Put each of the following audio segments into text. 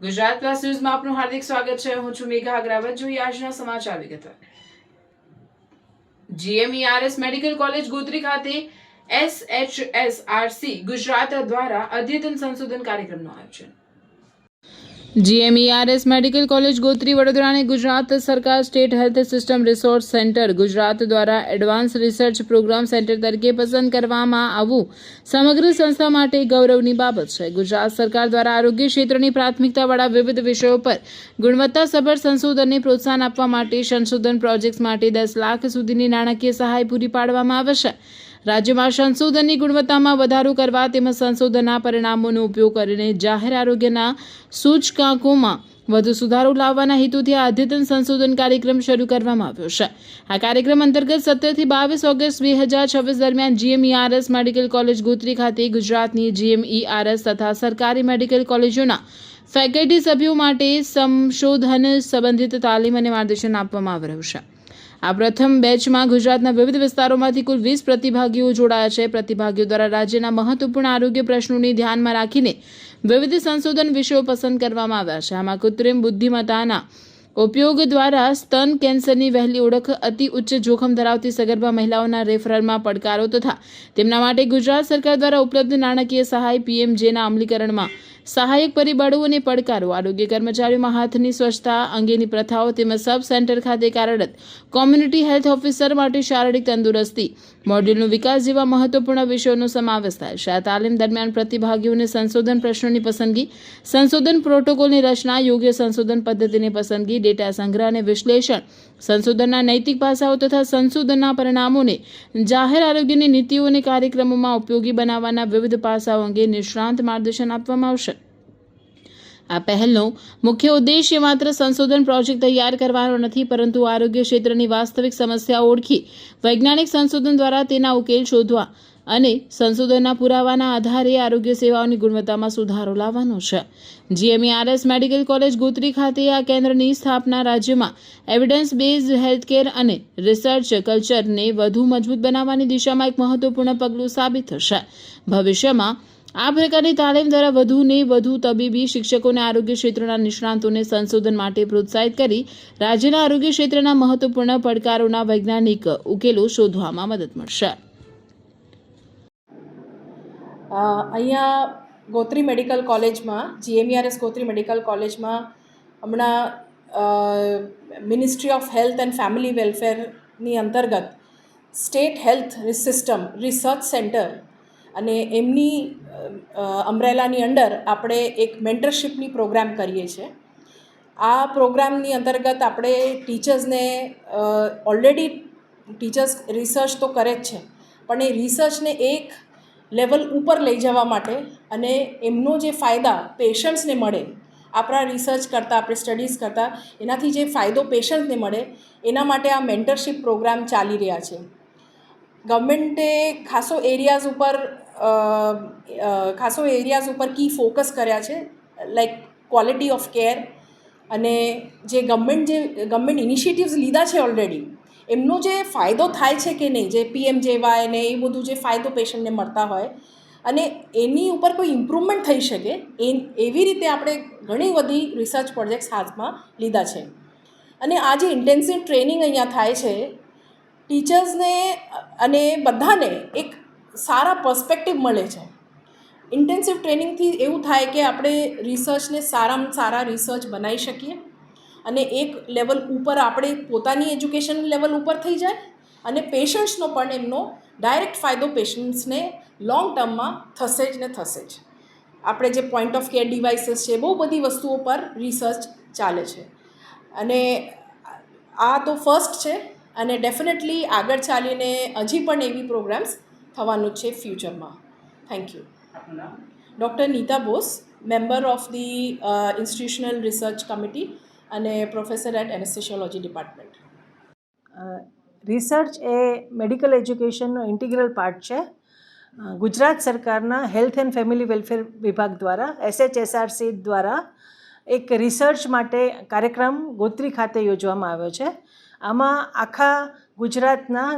Gujarat plus ન્યૂઝમાં આપનું હાર્દિક સ્વાગત છે। હું છું મેઘા અગ્રવાલ। જોઈએ આજના સમાચાર વિગતવાર। જીએમઈઆરએસ મેડિકલ કોલેજ ગોત્રી ખાતે SHSRC ગુજરાત દ્વારા અદ્યતન સંશોધન કાર્યક્રમનું આયોજન। જીએમઈઆરએસ મેડિકલ કોલેજ ગોત્રી વડોદરાને ગુજરાત સરકાર state health system resource centre Gujarat દ્વારા એડવાન્સ રિસર્ચ પ્રોગ્રામ સેન્ટર તરીકે પસંદ કરવામાં આવવું સમગ્ર સંસ્થા માટે ગૌરવની બાબત છે। ગુજરાત સરકાર દ્વારા આરોગ્ય ક્ષેત્રની પ્રાથમિકતાવાળા વિવિધ વિષયો પર ગુણવત્તાસભર સંશોધનને પ્રોત્સાહન આપવા માટે સંશોધન પ્રોજેક્ટ્સ માટે 10 લાખ સુધીની નાણાકીય સહાય પૂરી પાડવામાં આવે છે। રાજ્યમાં સંશોધનની ગુણવત્તામાં વધારો કરવા તેમજ સંશોધનના પરિણામોનો ઉપયોગ કરીને જાહેર આરોગ્યના સૂચકાંકોમાં વધુ સુધારો લાવવાના હેતુથી આ અદ્યતન સંશોધન કાર્યક્રમ શરૂ કરવામાં આવ્યો છે। આ કાર્યક્રમ અંતર્ગત 17 થી 22 ઓગસ્ટ 2026 દરમિયાન જીએમઈઆરએસ મેડિકલ કોલેજ ગોત્રી ખાતે ગુજરાતની જીએમઈઆરએસ તથા સરકારી મેડિકલ કોલેજોના ફેકલ્ટી સભ્યો માટે સંશોધન સંબંધિત તાલીમ અને માર્ગદર્શન આપવામાં આવી રહ્યું છે। આ પ્રથમ બેચમાં ગુજરાતના વિવિધ વિસ્તારોમાંથી કુલ 20 પ્રતિભાગીઓ જોડાયા છે। પ્રતિભાગીઓ દ્વારા રાજ્યના મહત્વપૂર્ણ આરોગ્ય પ્રશ્નોને ધ્યાનમાં રાખીને વિવિધ સંશોધન વિષયો પસંદ કરવામાં આવ્યા છે। આમાં કૃત્રિમ બુદ્ધિમત્તાના ઉપયોગ દ્વારા સ્તન કેન્સરની વહેલી ઓળખ, અતિ ઉચ્ચ જોખમ ધરાવતી સગર્ભા મહિલાઓના રેફરલમાં પડકારો તથા તેમના માટે ગુજરાત સરકાર દ્વારા ઉપલબ્ધ નાણાકીય સહાય, PMJના અમલીકરણમાં સહાયક પરિબળો અને પડકારો, આરોગ્ય કર્મચારીઓમાં હાથની સ્વચ્છતા અંગેની પ્રથાઓ તેમજ સબ સેન્ટર ખાતે કાર્યરત કોમ્યુનિટી હેલ્થ ઓફિસર માટે શારીરિક તંદુરસ્તી મોડ્યુલનો વિકાસ જેવા મહત્વપૂર્ણ વિષયોનો સમાવેશ થાય છે। આ તાલીમ દરમિયાન પ્રતિભાગીઓને સંશોધન પ્રશ્નોની પસંદગી, સંશોધન પ્રોટોકોલની રચના, યોગ્ય સંશોધન પદ્ધતિની પસંદગી, ડેટા સંગ્રહ અને વિશ્લેષણ, સંશોધનના નૈતિક પાસાઓ તથા સંશોધનના પરિણામોને જાહેર આરોગ્યની નીતિઓ અને કાર્યક્રમોમાં ઉપયોગી બનાવવાના વિવિધ પાસાઓ અંગે નિષ્ણાંત માર્ગદર્શન આપવામાં આવશે। આ પહેલનો મુખ્ય ઉદ્દેશ્ય માત્ર સંશોધન પ્રોજેક્ટ તૈયાર કરવાનો નથી, પરંતુ આરોગ્ય ક્ષેત્રની વાસ્તવિક સમસ્યાઓ ઓળખી વૈજ્ઞાનિક સંશોધન દ્વારા તેના ઉકેલ શોધવા અને સંશોધનના પુરાવાના આધારે આરોગ્ય સેવાઓની ગુણવત્તામાં સુધારો લાવવાનો છે। જીએમઈઆરએસ મેડિકલ કોલેજ ગોત્રી ખાતે આ કેન્દ્રની સ્થાપના રાજ્યમાં એવિડન્સ બેઝડ હેલ્થકેર અને રિસર્ચ કલ્ચરને વધુ મજબૂત બનાવવાની દિશામાં એક મહત્વપૂર્ણ પગલું સાબિત થશે। ભવિષ્યમાં આ પ્રકારની તાલીમ દ્વારા વધુને વધુ તબીબી શિક્ષકોને આરોગ્ય ક્ષેત્રના નિષ્ણાતોને સંશોધન માટે પ્રોત્સાહિત કરી રાજ્યના આરોગ્ય ક્ષેત્રના મહત્વપૂર્ણ પડકારોના વૈજ્ઞાનિક ઉકેલો શોધવામાં મદદ મળશે। અહીંયા ગોત્રી મેડિકલ કોલેજમાં, જીએમઈઆરએસ ગોત્રી મેડિકલ કોલેજમાં હમણાં ministry of health and family વેલફેરની અંતર્ગત state health system research centre અને એમની અમ્બ્રેલાની અંડર આપણે એક મેન્ટરશિપની પ્રોગ્રામ કરીએ છીએ। આ પ્રોગ્રામની અંતર્ગત આપણે ટીચર્સને ઓલરેડી ટીચર્સ રિસર્ચ તો કરે જ છે, પણ એ રિસર્ચને એક લેવલ ઉપર લઈ જવા માટે અને એમનો જે ફાયદા પેશન્ટ્સને મળે, આપણા રિસર્ચ કરતાં, આપણે સ્ટડીઝ કરતાં એનાથી જે ફાયદો પેશન્ટને મળે એના માટે આ મેન્ટરશિપ પ્રોગ્રામ ચાલી રહ્યા છે। ગવર્મેન્ટે ખાસો એરિયાઝ ઉપર કી ફોકસ કર્યા છે, લાઈક ક્વોલિટી ઓફ કેર અને જે ગવર્મેન્ટ ઇનિશિયેટિવ્સ લીધા છે ઓલરેડી, એમનો જે ફાયદો થાય છે કે નહીં, જે PMJY ને એ બધું જે ફાયદો પેશન્ટને મળતા હોય અને એની ઉપર કોઈ ઇમ્પ્રુવમેન્ટ થઈ શકે એવી રીતે આપણે ઘણી બધી રિસર્ચ પ્રોજેક્ટ્સ હાથમાં લીધા છે। અને આ જે ઇન્ટેન્સિવ ટ્રેનિંગ અહીંયા થાય છે, ટીચર્સને અને બધાને એક સારા પર્સ્પેક્ટિવ મળે છે। ઇન્ટેન્સિવ ટ્રેનિંગથી એવું થાય કે આપણે રિસર્ચને સારામાં સારા રિસર્ચ બનાવી શકીએ અને એક લેવલ ઉપર આપણે પોતાની એજ્યુકેશન લેવલ ઉપર થઈ જાય અને પેશન્ટ્સનો પણ એમનો ડાયરેક્ટ ફાયદો પેશન્ટ્સને લોંગ ટર્મમાં થશે જ ને થશે જ। આપણે જે પોઈન્ટ ઓફ કેર ડિવાઇસીસ છે, બહુ બધી વસ્તુઓ પર રિસર્ચ ચાલે છે અને આ તો ફર્સ્ટ છે અને ડેફિનેટલી આગળ ચાલીને હજી પણ એવી પ્રોગ્રામ્સ થવાનું છે ફ્યુચરમાં। Thank you. Doctor Nita Bose, member of the institutional research committee અને professor at anaesthesiology department. Research એ મેડિકલ એજ્યુકેશનનો ઇન્ટિગ્રલ પાર્ટ છે। ગુજરાત સરકારના હેલ્થ એન્ડ ફેમિલી વેલફેર વિભાગ દ્વારા SHSRC દ્વારા એક રિસર્ચ માટે કાર્યક્રમ ગોત્રી ખાતે યોજવામાં આવ્યો છે। આમાં આખા ગુજરાતના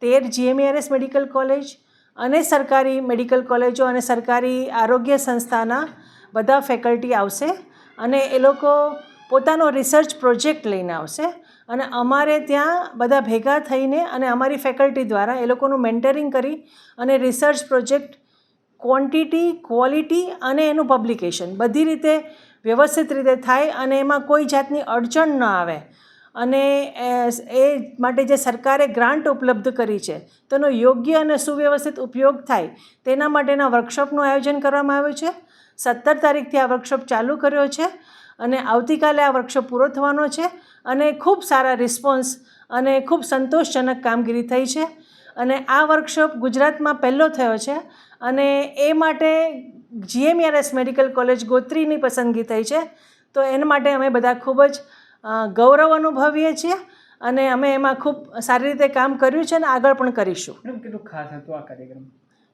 13 જીએમઈઆરએસ મેડિકલ કોલેજ અને સરકારી મેડિકલ કોલેજો અને સરકારી આરોગ્ય સંસ્થાના બધા ફેકલ્ટી આવશે અને એ લોકો પોતાનો રિસર્ચ પ્રોજેક્ટ લઈને આવશે અને અમારે ત્યાં બધા ભેગા થઈને અને અમારી ફેકલ્ટી દ્વારા એ લોકોનું મેન્ટરિંગ કરી અને રિસર્ચ પ્રોજેક્ટ ક્વોન્ટિટી, ક્વોલિટી અને એનું પબ્લિકેશન બધી રીતે વ્યવસ્થિત રીતે થાય અને એમાં કોઈ જાતની અડચણ ન આવે અને એ માટે જે સરકારે ગ્રાન્ટ ઉપલબ્ધ કરી છે તેનો યોગ્ય અને સુવ્યવસ્થિત ઉપયોગ થાય તેના માટેના વર્કશોપનું આયોજન કરવામાં આવ્યું છે. 17 તારીખથી આ વર્કશોપ ચાલુ કર્યો છે અને આવતીકાલે આ વર્કશોપ પૂરો થવાનો છે અને ખૂબ સારા રિસ્પોન્સ અને ખૂબ સંતોષજનક કામગીરી થઈ છે અને આ વર્કશોપ ગુજરાતમાં પહેલો થયો છે અને એ માટે GMERS મેડિકલ કોલેજ ગોત્રીની પસંદગી થઈ છે. તો એના માટે અમે બધા ખૂબ જ ગૌરવ અનુભવીએ છીએ અને અમે એમાં ખૂબ સારી રીતે કામ કર્યું છે અને આગળ પણ કરીશું. કેટલું ખાસ હતું આ કાર્યક્રમ?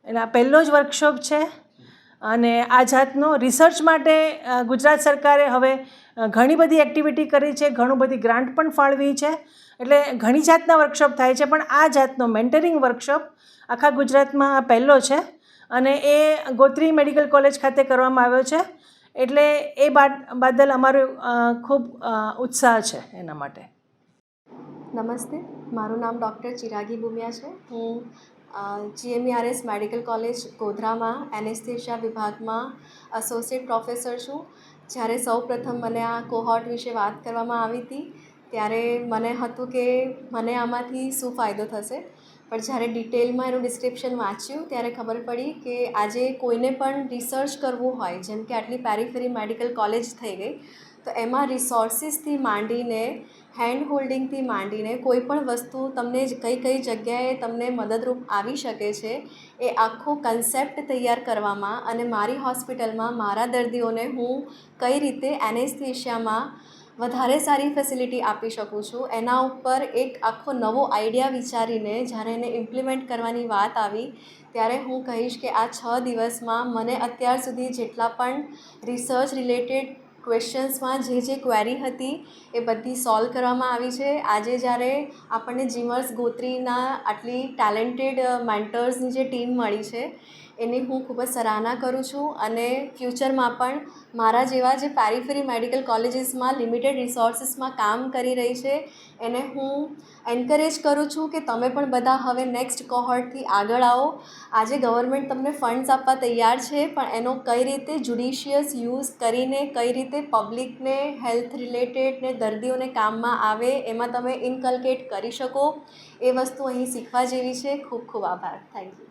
એટલે આ પહેલો જ વર્કશોપ છે અને આ જાતનો રિસર્ચ માટે ગુજરાત સરકારે હવે ઘણી બધી એક્ટિવિટી કરી છે, ઘણું બધી ગ્રાન્ટ પણ ફાળવી છે, એટલે ઘણી જાતના વર્કશોપ થાય છે પણ આ જાતનો મેન્ટરિંગ વર્કશોપ આખા ગુજરાતમાં આ પહેલો છે અને એ ગોત્રી મેડિકલ કોલેજ ખાતે કરવામાં આવ્યો છે. એટલે એ બદલ અમારો ખૂબ ઉત્સાહ છે એના માટે. નમસ્તે, મારું નામ ડૉક્ટર ચિરાગી બુમિયા છે. હું GMERS મેડિકલ કોલેજ ગોધરામાં એનેસ્થેશિયા વિભાગમાં એસોસિએટ પ્રોફેસર છું. જ્યારે સૌપ્રથમ મને આ કોહોર્ટ વિશે વાત કરવામાં આવી હતી ત્યારે મને હતું કે મને આમાંથી શું ફાયદો થશે, પણ જ્યારે ડિટેલમાં એનું ડિસ્ક્રિપ્શન વાંચ્યું ત્યારે ખબર પડી કે આજે કોઈને પણ રિસર્ચ કરવું હોય, જેમ કે આટલી પેરીફેરી મેડિકલ કોલેજ થઈ ગઈ, તો એમાં રિસોર્સિસથી માંડીને હેન્ડ હોલ્ડિંગથી માંડીને કોઈ પણ વસ્તુ તમને કઈ કઈ જગ્યાએ તમને મદદરૂપ આવી શકે છે એ આખો કન્સેપ્ટ તૈયાર કરવામાં અને મારી હોસ્પિટલમાં મારા દર્દીઓને હું કઈ રીતે એનેસ્થેશિયામાં વધારે સારી ફેસિલિટી આપી શકું છું એના ઉપર એક આખો નવો આઈડિયા વિચારીને જ્યારે એને ઇમ્પ્લિમેન્ટ કરવાની વાત આવી ત્યારે હું કહીશ કે આ 6 દિવસમાં મને અત્યાર સુધી જેટલા પણ રિસર્ચ રિલેટેડ ક્વેશ્ચન્સમાં જે ક્વેરી હતી એ બધી સોલ્વ કરવામાં આવી છે. આજે જ્યારે આપણને GMERS ગોત્રીના આટલી ટેલેન્ટેડ મેન્ટર્સની જે ટીમ મળી છે એની હું ખૂબ જ સરાહના કરું છું અને ફ્યુચરમાં પણ મારા જેવા જે પેરીફેરી મેડિકલ કોલેજીસમાં લિમિટેડ રિસોર્સિસમાં કામ કરી રહી છે એને હું એન્કરેજ કરું છું કે તમે પણ બધા હવે નેક્સ્ટ કોહોર્ટથી આગળ આવો. આજે ગવર્મેન્ટ તમને ફંડ્સ આપવા તૈયાર છે પણ એનો કઈ રીતે જુડિશિયસ યુઝ કરીને કઈ રીતે પબ્લિકને હેલ્થ રિલેટેડ ને દર્દીઓને કામમાં આવે એમાં તમે ઇન્કલ્કેટ કરી શકો એ વસ્તુ અહીં શીખવા જેવી છે. ખૂબ ખૂબ આભાર. Thank you.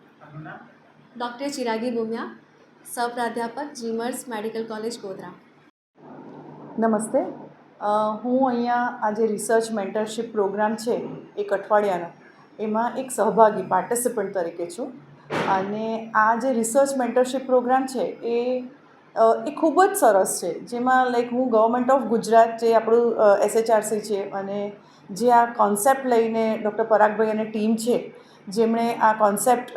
Doctor Chiragi Bumiya, સહપ્રાધ્યાપક GMERS મેડિકલ કોલેજ ગોધરા. નમસ્તે, હું અહીંયા આજે રિસર્ચ મેન્ટરશિપ પ્રોગ્રામ છે એક અઠવાડિયાનો એમાં એક સહભાગી પાર્ટિસિપન્ટ તરીકે છું અને આ જે રિસર્ચ મેન્ટરશિપ પ્રોગ્રામ છે એ ખૂબ જ સરસ છે, જેમાં હું ગવર્મેન્ટ ઓફ ગુજરાત જે આપણું SHRC છે અને જે આ કોન્સેપ્ટ લઈને ડૉક્ટર પરાગભાઈ અને ટીમ છે જેમણે આ કોન્સેપ્ટ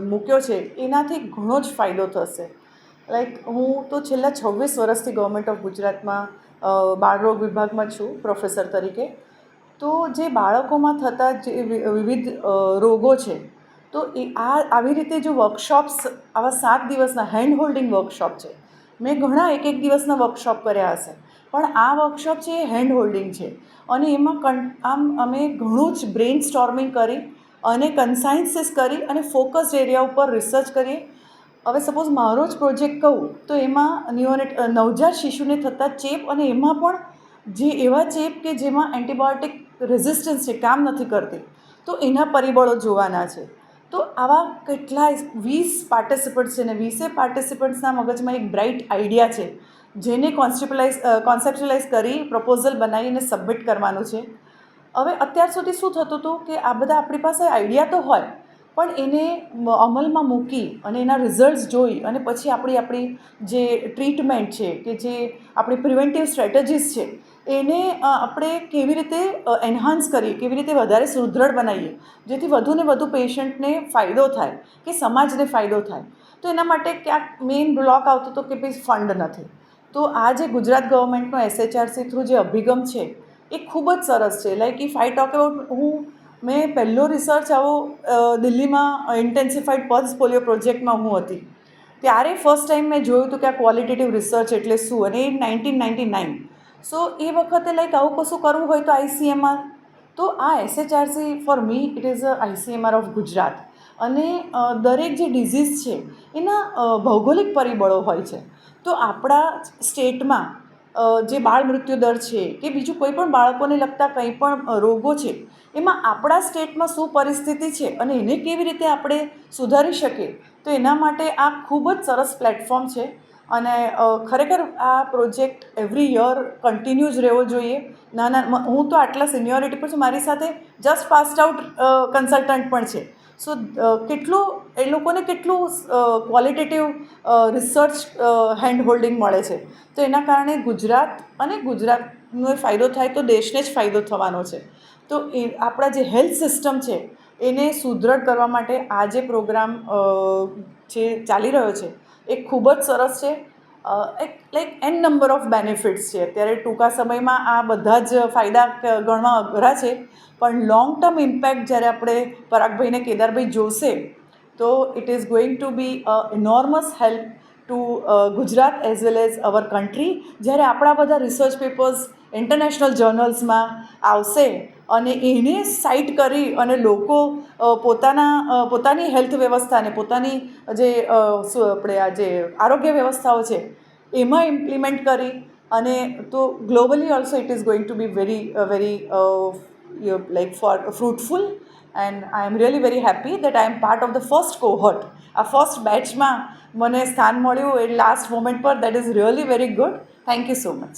મૂક્યો છે એનાથી ઘણો જ ફાયદો થશે. હું તો છેલ્લા 26 વર્ષથી ગવર્મેન્ટ ઓફ ગુજરાતમાં બાળરોગ વિભાગમાં છું પ્રોફેસર તરીકે. તો જે બાળકોમાં થતા જે વિવિધ રોગો છે તો આવી રીતે જો વર્કશોપ્સ આવા 7 દિવસના હેન્ડ હોલ્ડિંગ વર્કશોપ છે, મેં ઘણા એક દિવસના વર્કશોપ કર્યા હશે પણ આ વર્કશોપ છે એ હેન્ડ હોલ્ડિંગ છે અને એમાં અમે ઘણું જ બ્રેઇન સ્ટોર્મિંગ કરી અને કન્સાઇન્સીસ કરી અને ફોકસ એરિયા ઉપર રિસર્ચ કરીએ. હવે સપોઝ મારો જ પ્રોજેક્ટ કહું તો એમાં નવજાત શિશુને થતા ચેપ અને એમાં પણ જે એવા ચેપ કે જેમાં એન્ટીબાયોટિક રેઝિસ્ટન્સ છે, કામ નથી કરતી, તો એના પરિબળો જોવાના છે. તો આવા કેટલાય 20 પાર્ટિસિપન્ટ્સ છે ને 20 પાર્ટિસિપન્ટ્સના મગજમાં એક બ્રાઇટ આઈડિયા છે જેને કોન્સેપ્ચ્યુલાઇઝ કરી પ્રપોઝલ બનાવીને સબમિટ કરવાનું છે. હવે અત્યાર સુધી શું થતું હતું કે આ બધા આપણી પાસે આઈડિયા તો હોય પણ એને અમલમાં મૂકી અને એના રિઝલ્ટ્સ જોઈ અને પછી આપણી જે ટ્રીટમેન્ટ છે કે જે આપણી પ્રિવેન્ટિવ સ્ટ્રેટેજીસ છે એને આપણે કેવી રીતે એન્હાન્સ કરીએ, કેવી રીતે વધારે સુદૃઢ બનાવીએ જેથી વધુને વધુ પેશન્ટને ફાયદો થાય કે સમાજને ફાયદો થાય. તો એના માટે ક્યાંક મેઇન બ્લોક આવતો હતો કે ભાઈ ફંડ નથી. તો આ જે ગુજરાત ગવર્મેન્ટનો SHRC થ્રુ જે અભિગમ છે એ ખૂબ જ સરસ છે. ઇફ આઈ ટોક અબાઉટ, મેં પહેલો રિસર્ચ આવો દિલ્હીમાં ઇન્ટેન્સિફાઈડ પલ્સ પોલિયો પ્રોજેક્ટમાં હું હતી ત્યારે ફર્સ્ટ ટાઈમ મેં જોયું હતું કે આ ક્વોલિટેટિવ રિસર્ચ એટલે શું, અને એ 1999. સો એ વખતે લાઈક આવું કશું કરવું હોય તો ICMR, તો આ SHRC for me it is a ICMR of Gujarat. અને દરેક જે ડિઝીઝ છે એના ભૌગોલિક પરિબળો હોય છે. તો આપણા સ્ટેટમાં જે બાળ મૃત્યુ દર છે કે બીજું કોઈ પણ બાળકોને લગતા કંઈ પણ રોગો છે, એમાં આપણા સ્ટેટમાં શું પરિસ્થિતિ છે અને એને કેવી રીતે આપણે સુધારી શકીએ, તો એના માટે આ ખૂબ જ સરસ પ્લેટફોર્મ છે. અને ખરેખર આ પ્રોજેક્ટ એવરી યર કન્ટિન્યુ જ રહેવો જોઈએ. નાના હું તો આટલા સિનિયોરિટી પર છું, મારી સાથે જસ્ટ પાસ્ડ આઉટ કન્સલ્ટન્ટ પણ છે. સો કેટલું એ લોકોને કેટલું ક્વોલિટેટિવ રિસર્ચ હેન્ડ હોલ્ડિંગ મળે છે. તો એના કારણે ગુજરાત અને ગુજરાતનો ફાયદો થાય તો દેશને જ ફાયદો થવાનો છે. તો એ આપણા જે હેલ્થ સિસ્ટમ છે એને સુદૃઢ કરવા માટે આ જે પ્રોગ્રામ જે ચાલી રહ્યો છે એ ખૂબ જ સરસ છે. એક like an number of benefits છે. અત્યારે ટૂંકા સમયમાં આ બધા જ ફાયદા ગણવા અઘરા છે, પણ લોંગ ટર્મ ઇમ્પેક્ટ જ્યારે આપણે પરાગભાઈને કેદારભાઈ જોશે તો it is going to be a enormous help to Gujarat as well as our country. જ્યારે આપણા બધા રિસર્ચ પેપર્સ ઇન્ટરનેશનલ જર્નલ્સમાં આવશે અને એને સાઇટ કરી અને લોકો પોતાની હેલ્થ વ્યવસ્થાને, પોતાની જે આપણે આ જે આરોગ્ય વ્યવસ્થાઓ છે એમાં ઇમ્પ્લિમેન્ટ કરી, અને તો globally also it is going to be very like for fruitful. And I am really very happy that I am part of the first cohort. આ ફર્સ્ટ બેચમાં મને સ્થાન મળ્યું એ લાસ્ટ મોમેન્ટ પર. That is really very good. Thank you so much.